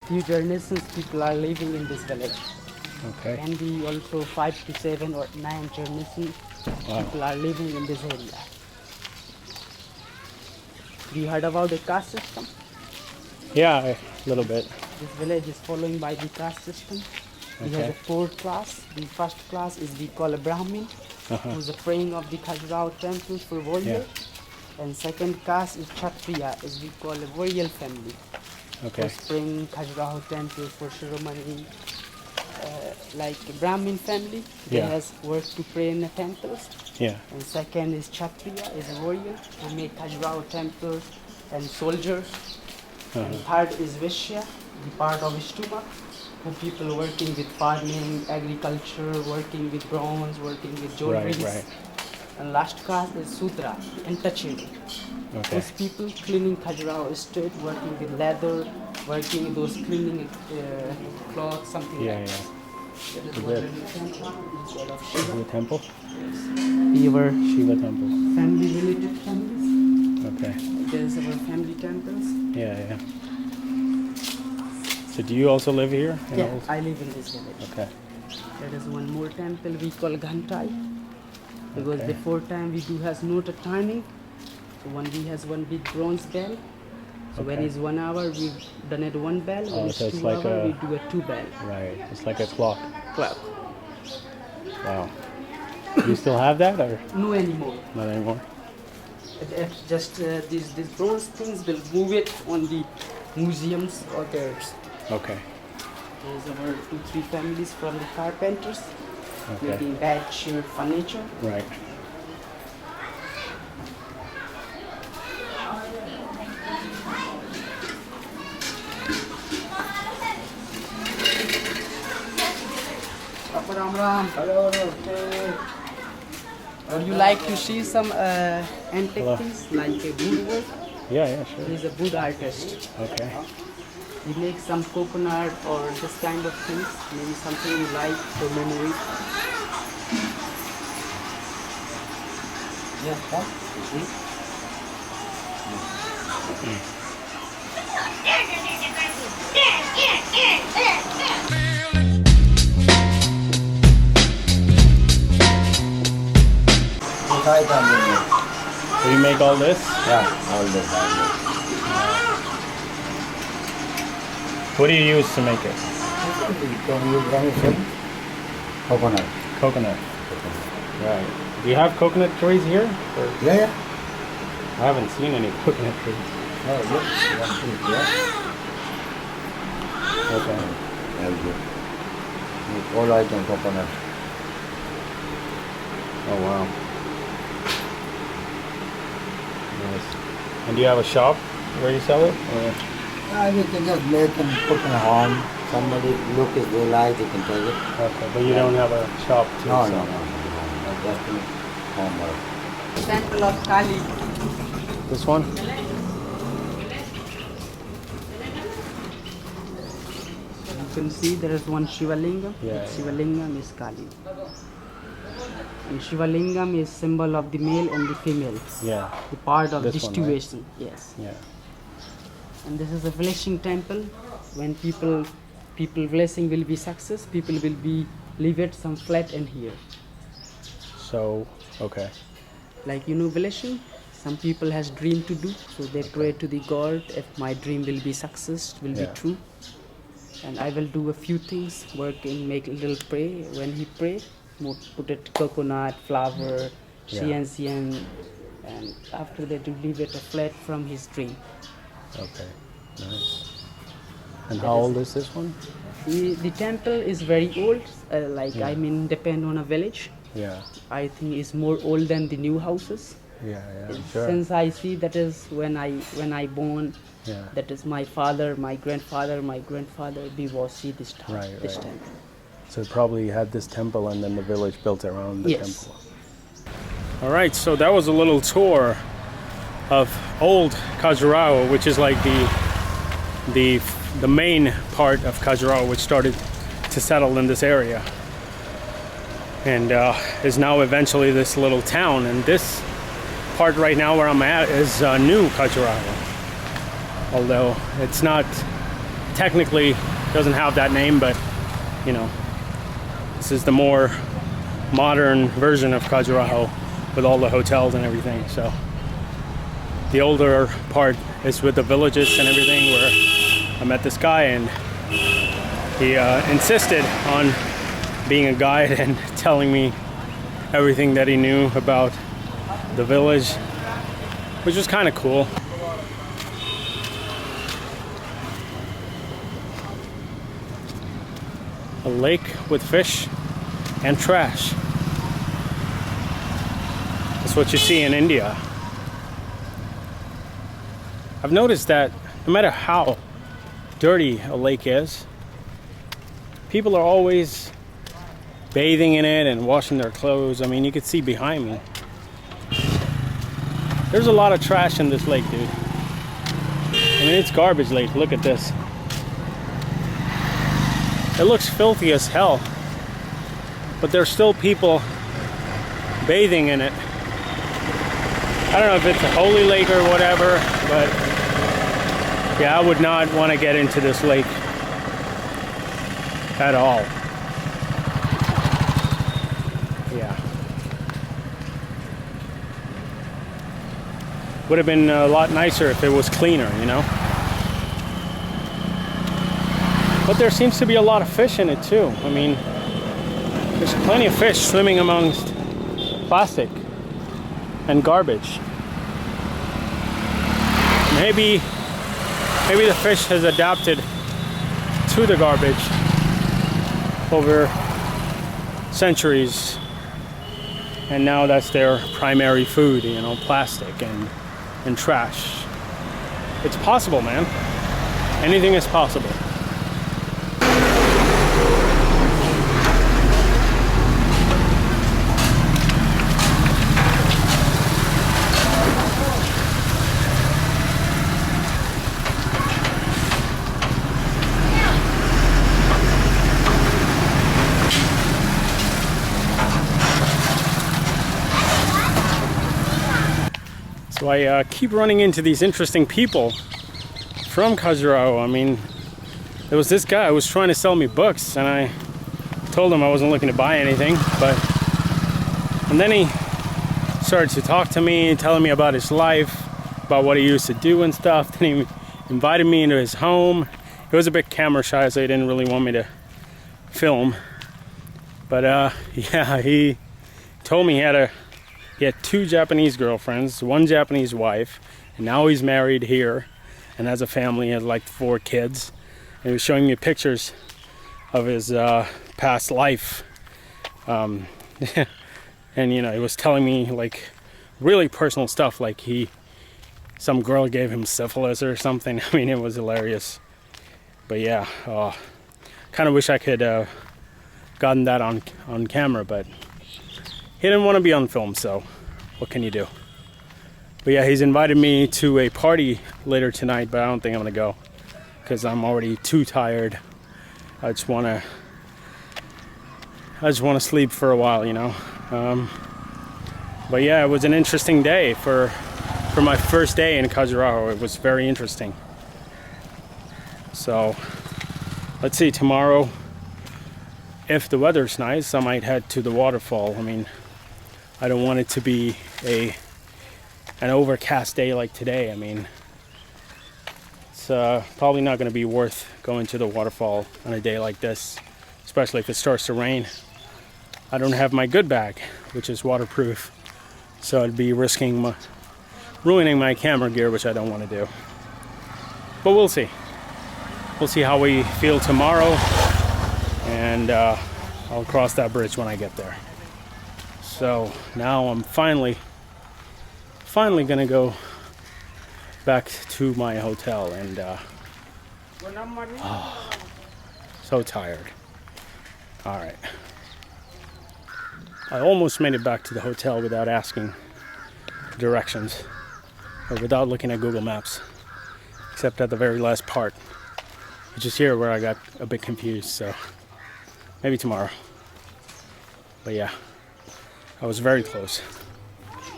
few generations people are living in this village. Okay. Can be also 5 to 7 or 9 generations people are living in this area. Do you heard about the caste system? Yeah, a little bit. This village is following by the caste system. We have Okay. a 4 class. The first class is we call a Brahmin, who's a praying of the Khajuraho temple for warrior. And second caste is Kshatriya, is we call a warrior family. Okay. Who's praying Khajuraho temple for ceremony. Like a Brahmin family, they Yeah. has work to pray in the temples. Yeah. And second is Kshatriya, is a warrior who make Khajuraho temples and soldiers. And third is Vishya, the part of Ishtuma, who people working with farming, agriculture, working with bronze, working with jewelry. Right. And last caste is Sudra, untouchable. Okay. Those people cleaning Khajuraho estate, working with leather, working those cleaning cloth, something Yeah, like yeah. that. That is Good. what the temple is called of Shiva. Shiva temple? We were Shiva temple. family related families. Okay. There is our family temples. Yeah. So do you also live here? in Yeah, Old- I live in this village. Okay. There is one more temple we call Ghantai. Because Okay. before time we do has not a timing. So one we has one big bronze bell. So when Okay. it's 1 hour we done it 1 bell. When it's so it's 2 like hour a- we do a 2 bell. Right. It's like a clock. Clock. Wow. Do you still have that or No anymore. not anymore? Just these bronze things will move it on the museums or theirs. Okay. There's our 2-3 families from the carpenters Okay. making bed, chair, furniture. Right. Ram Ram. Hello. Would you like to see some antique Hello. things like a woodwork? Yeah, sure. He's a wood artist. Okay. He makes some coconut or this kind of things. Maybe something you like for memory. Yeah, come. So you make all this? Yeah, all the time. What do you use to make it? Can you bring some coconut? Coconut. Right. Do you have coconut trees here? Or- Yeah. I haven't seen any coconut trees. Oh, yes, one fruit, yeah. Okay. Very good. All item coconut. Oh wow. Nice. And do you have a shop where you sell it? Or? We can just make and put in a home. Somebody look if they like, they can take it. Okay, but you don't have a shop to No, sell. just in home work. Temple of Kali. This one? You can see there is one Shiva Lingam. Yeah. Shiva Lingam is Kali. And Shiva Lingam is symbol of the male and the female. Yeah. The part of This one, right? distribution. Yes. Yeah. And this is a blessing temple. When people blessing will be success, people will be leave it some flat in here. So, okay. Like blessing, some people has dream to do, so they pray to the God if my dream will be success, will Yeah. be true. And I will do a few things, working, make a little pray. When he pray, put it coconut, flower, Yeah. CN, and after that you leave it a flat from his dream. Okay. Nice. And how old is this one? The temple is very old, Yeah. depend on a village. Yeah. I think it's more old than the new houses. Yeah, I'm sure. Since I see that is when I born, Yeah. that is my father, my grandfather, we was see this time. Right, this right. temple. So probably had this temple and then the village built around the Yes. temple. All right, so that was a little tour of old Khajuraho, which is like the main part of Khajuraho, which started to settle in this area, and is now eventually this little town. And this part right now where I'm at is new Khajuraho, although it's not technically doesn't have that name, but you know, this is the more modern version of Khajuraho with all the hotels and everything. So the older part is with the villages and everything, where I met this guy and he insisted on being a guide and telling me everything that he knew about the village, which was kind of cool. A lake with fish and trash. That's what you see in India. I've noticed that no matter how dirty a lake is, people are always bathing in it and washing their clothes. I mean, you can see behind me. There's a lot of trash in this lake, dude. I mean, it's garbage lake. Look at this. It looks filthy as hell, but there's still people bathing in it. I don't know if it's a holy lake or whatever, but yeah, I would not want to get into this lake at all. Yeah. Would have been a lot nicer if it was cleaner, you know? But there seems to be a lot of fish in it too. I mean, there's plenty of fish swimming amongst plastic and garbage. Maybe the fish has adapted to the garbage over centuries, and now that's their primary food, you know, plastic and trash. It's possible, man. Anything is possible. So I keep running into these interesting people from Khajuraho. I mean, there was this guy who was trying to sell me books, and I told him I wasn't looking to buy anything, and then he started to talk to me, telling me about his life, about what he used to do and stuff. Then he invited me into his home. He was a bit camera shy, so he didn't really want me to film. But yeah, he told me he had two Japanese girlfriends, one Japanese wife, and now he's married here and has a family. He has like 4 kids. And he was showing me pictures of his past life. And you know, he was telling me like really personal stuff, like some girl gave him syphilis or something. I mean, it was hilarious. But yeah, kind of wish I could gotten that on camera, but he didn't want to be on film, so what can you do? But yeah, he's invited me to a party later tonight, but I don't think I'm gonna go because I'm already too tired. I just wanna sleep for a while, you know. But yeah, it was an interesting day for my first day in Khajuraho. It was very interesting. So let's see, tomorrow, if the weather's nice, I might head to the waterfall. I mean, I don't want it to be an overcast day like today. I mean, it's probably not going to be worth going to the waterfall on a day like this, especially if it starts to rain. I don't have my good bag, which is waterproof, so I'd be risking ruining my camera gear, which I don't want to do. But we'll see. We'll see how we feel tomorrow, and I'll cross that bridge when I get there. So now I'm finally gonna go back to my hotel, and so tired. All right, I almost made it back to the hotel without asking directions or without looking at Google Maps, except at the very last part, which is here where I got a bit confused. So maybe tomorrow. But yeah, I was very close.